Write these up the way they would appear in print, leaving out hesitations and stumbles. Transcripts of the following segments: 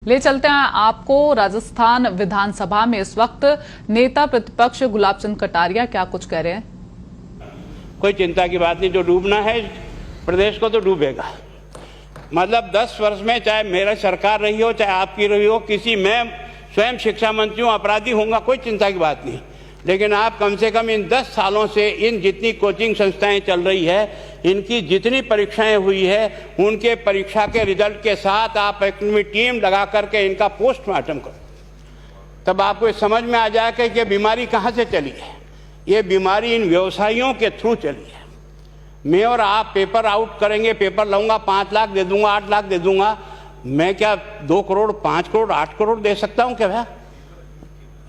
ले चलते हैं आपको राजस्थान विधानसभा में इस वक्त नेता प्रतिपक्ष गुलाब चंद कटारिया क्या कुछ कह रहे हैं। कोई चिंता की बात नहीं, जो डूबना है प्रदेश को तो डूबेगा। मतलब 10 वर्ष में चाहे मेरा सरकार रही हो चाहे आपकी रही हो, किसी मैं स्वयं शिक्षा मंत्री हूँ, अपराधी होऊंगा, कोई चिंता की बात नहीं। लेकिन आप कम से कम इन 10 सालों से इन जितनी कोचिंग संस्थाएं चल रही है, इनकी जितनी परीक्षाएं हुई है, उनके परीक्षा के रिजल्ट के साथ आप एक टीम लगा करके इनका पोस्टमार्टम करो, तब आपको समझ में आ जाएगा कि ये बीमारी कहाँ से चली है। ये बीमारी इन व्यवसायियों के थ्रू चली है। मैं और आप पेपर आउट करेंगे, पेपर लाऊंगा, 5 लाख दे दूंगा, 8 लाख दे दूंगा, मैं क्या 2 करोड़ 5 करोड़ 8 करोड़ दे सकता हूँ क्या भैया?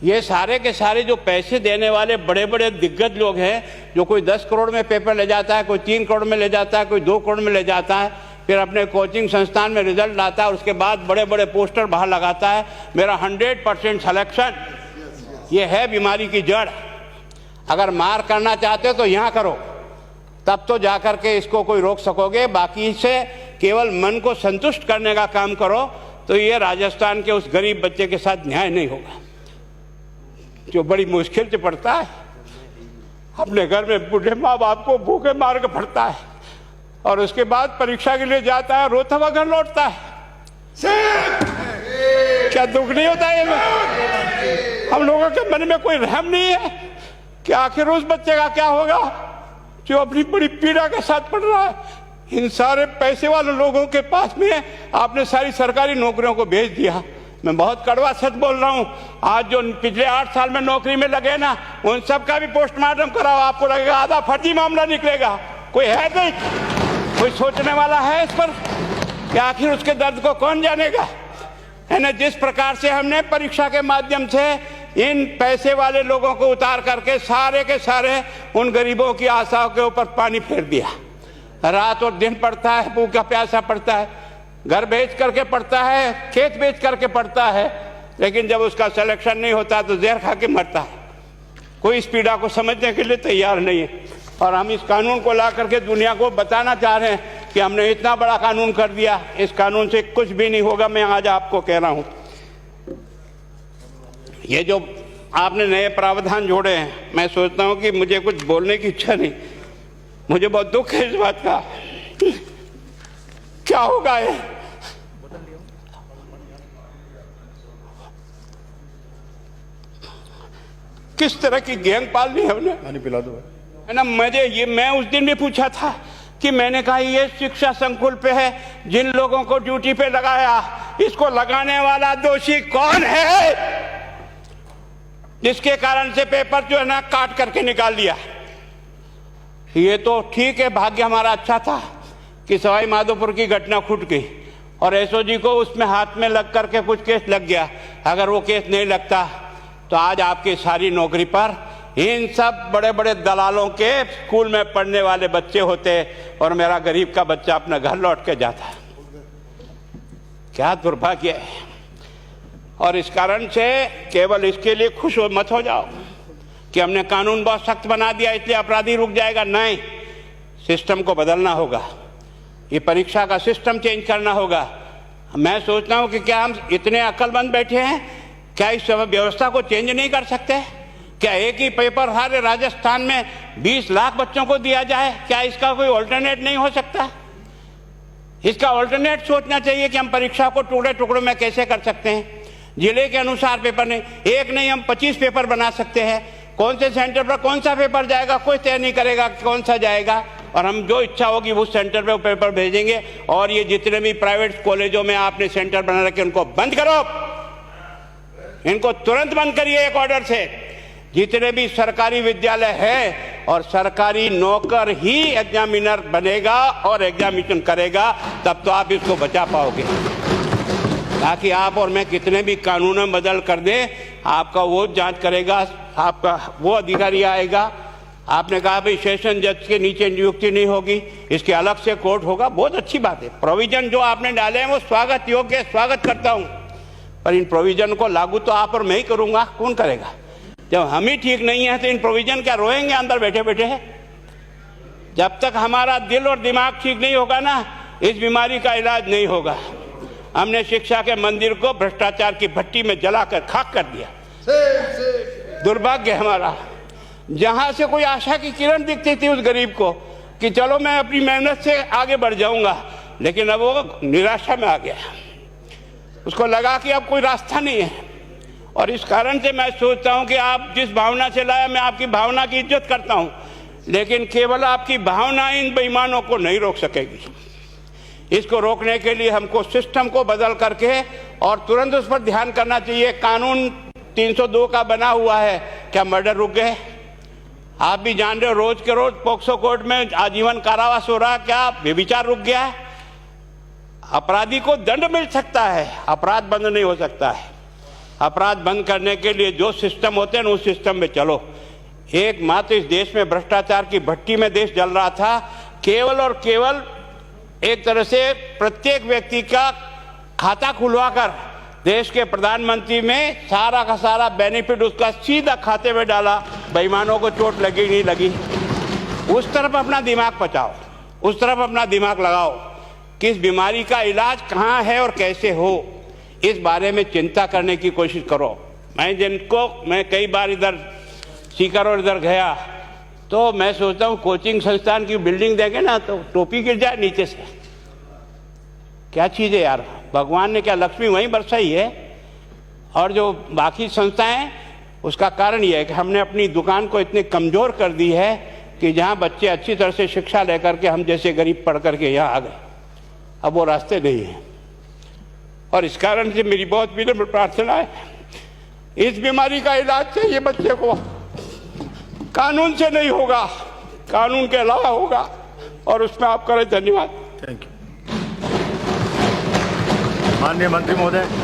ये सारे के सारे जो पैसे देने वाले बड़े बड़े दिग्गज लोग हैं, जो कोई 10 करोड़ में पेपर ले जाता है, कोई 3 करोड़ में ले जाता है, कोई 2 करोड़ में ले जाता है, फिर अपने कोचिंग संस्थान में रिजल्ट लाता है, उसके बाद बड़े बड़े पोस्टर बाहर लगाता है, मेरा 100% सिलेक्शन। ये है बीमारी की जड़। अगर मार करना चाहते हो तो यहाँ करो, तब तो जाकर के इसको कोई रोक सकोगे। बाकी से केवल मन को संतुष्ट करने का काम करो तो ये राजस्थान के उस गरीब बच्चे के साथ न्याय नहीं होगा, जो बड़ी मुश्किल से पढ़ता है, अपने घर में बूढ़े माँ बाप को भूखे मार के पढ़ता है और उसके बाद परीक्षा के लिए जाता है, रोता हुआ घर लौटता है। क्या दुख नहीं होता है? हम लोगों के मन में कोई रहम नहीं है कि आखिर उस बच्चे का क्या होगा जो अपनी बड़ी पीड़ा के साथ पढ़ रहा है। इन सारे पैसे वाले लोगों के पास में आपने सारी सरकारी नौकरियों को भेज दिया। मैं बहुत कड़वा सच बोल रहा हूं। आज जो पिछले 8 साल में नौकरी में लगे ना, उन सब का भी पोस्टमार्टम कराओ, आपको लगेगा आधा फर्जी मामला निकलेगा। कोई है नहीं, कोई सोचने वाला है इस पर कि आखिर उसके दर्द को कौन जानेगा, है ना। जिस प्रकार से हमने परीक्षा के माध्यम से इन पैसे वाले लोगों को उतार करके सारे के सारे उन गरीबों की आशाओं के ऊपर पानी फेर दिया। रात और दिन पड़ता है, भूखा प्यासा पड़ता है, घर बेच करके पढ़ता है, खेत बेच करके पढ़ता है, लेकिन जब उसका सिलेक्शन नहीं होता तो जहर खा के मरता है। कोई इस पीड़ा को समझने के लिए तैयार नहीं है। और हम इस कानून को ला करके दुनिया को बताना चाह रहे हैं कि हमने इतना बड़ा कानून कर दिया, इस कानून से कुछ भी नहीं होगा। मैं आज आपको कह रहा हूं, ये जो आपने नए प्रावधान जोड़े हैं, मैं सोचता हूं कि मुझे कुछ बोलने की इच्छा नहीं, मुझे बहुत दुख है इस बात का। क्या होगा ये? किस तरह की गैंग पालनी है हमने? पानी पिला दो, है ना। मैं उस दिन भी पूछा था कि मैंने कहा ये शिक्षा संकुल पे है, जिन लोगों को ड्यूटी पे लगाया, इसको लगाने वाला दोषी कौन है, जिसके कारण से पेपर जो है ना काट करके निकाल दिया। ये तो ठीक है, भाग्य हमारा अच्छा था कि सवाई माधोपुर की घटना फूट गई और एसओजी को उसमें हाथ में लग करके कुछ केस लग गया। अगर वो केस नहीं लगता तो आज आपकी सारी नौकरी पर इन सब बड़े बड़े दलालों के स्कूल में पढ़ने वाले बच्चे होते और मेरा गरीब का बच्चा अपना घर लौट के जाता। क्या दुर्भाग्य है। और इस कारण से केवल इसके लिए खुश मत हो जाओ कि हमने कानून बहुत सख्त बना दिया इसलिए अपराधी रुक जाएगा। नहीं, सिस्टम को बदलना होगा, ये परीक्षा का सिस्टम चेंज करना होगा। मैं सोचता हूं कि क्या हम इतने अक्लमंद बैठे हैं, क्या इस व्यवस्था को चेंज नहीं कर सकते? क्या एक ही पेपर हर राजस्थान में 20 लाख बच्चों को दिया जाए? क्या इसका कोई ऑल्टरनेट नहीं हो सकता? इसका ऑल्टरनेट सोचना चाहिए कि हम परीक्षा को टुकड़े टुकड़ों में कैसे कर सकते हैं। जिले के अनुसार पेपर नहीं, एक नहीं हम 25 पेपर बना सकते हैं। कौन से सेंटर पर कौन सा पेपर जाएगा कोई तय नहीं करेगा कौन सा जाएगा, और हम जो इच्छा होगी उस सेंटर पे वो पेपर भेजेंगे। और ये जितने भी प्राइवेट कॉलेजों में आपने सेंटर बना रखे उनको बंद करो, इनको तुरंत बंद करिए एक ऑर्डर से। जितने भी सरकारी विद्यालय है और सरकारी नौकर ही एग्जामिनर बनेगा और एग्जामिनेशन करेगा, तब तो आप इसको बचा पाओगे। ताकि आप और मैं कितने भी कानून बदल कर दें, आपका वो जांच करेगा, आपका वो अधिकारी आएगा। आपने कहा भाई सेशन जज के नीचे नियुक्ति नहीं होगी, इसके अलग से कोर्ट होगा, बहुत अच्छी बात है। प्रोविजन जो आपने डाले हैं वो स्वागत योग्य है, स्वागत करता हूं, पर इन प्रोविजन को लागू तो आप और मैं ही करूंगा, कौन करेगा? जब हम ही ठीक नहीं है तो इन प्रोविजन क्या रोएंगे अंदर बैठे बैठे है? जब तक हमारा दिल और दिमाग ठीक नहीं होगा ना, इस बीमारी का इलाज नहीं होगा। हमने शिक्षा के मंदिर को भ्रष्टाचार की भट्टी में जलाकर खाक कर दिया। दुर्भाग्य हमारा, जहां से कोई आशा की किरण दिखती थी उस गरीब को कि चलो मैं अपनी मेहनत से आगे बढ़ जाऊंगा, लेकिन अब वो निराशा में आ गया। उसको लगा कि अब कोई रास्ता नहीं है। और इस कारण से मैं सोचता हूं कि आप जिस भावना से लाया, मैं आपकी भावना की इज्जत करता हूं, लेकिन केवल आपकी भावना इन बेईमानों को नहीं रोक सकेगी। इसको रोकने के लिए हमको सिस्टम को बदल करके और तुरंत उस पर ध्यान करना चाहिए। कानून 302 का बना हुआ है, क्या मर्डर रुक गए? आप भी जान रहे हो, रोज के रोज पोक्सो कोर्ट में आजीवन कारावास हो रहा, क्या व्यभिचार रुक गया है? अपराधी को दंड मिल सकता है, अपराध बंद नहीं हो सकता है। अपराध बंद करने के लिए जो सिस्टम होते हैं उस सिस्टम में चलो। एकमात्र इस देश में भ्रष्टाचार की भट्टी में देश जल रहा था। केवल और केवल एक तरह से प्रत्येक व्यक्ति का खाता खुलवाकर देश के प्रधानमंत्री में सारा का सारा बेनिफिट उसका सीधा खाते में डाला। बेईमानों को चोट लगी नहीं लगी, उस तरफ अपना दिमाग बचाओ, उस तरफ अपना दिमाग लगाओ। किस बीमारी का इलाज कहाँ है और कैसे हो, इस बारे में चिंता करने की कोशिश करो। मैं कई बार इधर सीकर और इधर गया तो मैं सोचता हूँ कोचिंग संस्थान की बिल्डिंग देंगे ना तो टोपी गिर जाए नीचे से। क्या चीज़ है यार, भगवान ने क्या लक्ष्मी वहीं बरसाई है? और जो बाकी संस्थाएं, उसका कारण यह है कि हमने अपनी दुकान को इतनी कमज़ोर कर दी है कि जहाँ बच्चे अच्छी तरह से शिक्षा लेकर के हम जैसे गरीब पढ़ करके यहाँ आ गए, अब वो रास्ते नहीं हैं। और इस कारण से मेरी बहुत विनम्र प्रार्थना है, इस बीमारी का इलाज चाहिए बच्चे को, कानून से नहीं होगा, कानून के अलावा होगा। और उसमें आप करें। धन्यवाद। Thank you. माननीय मंत्री महोदय।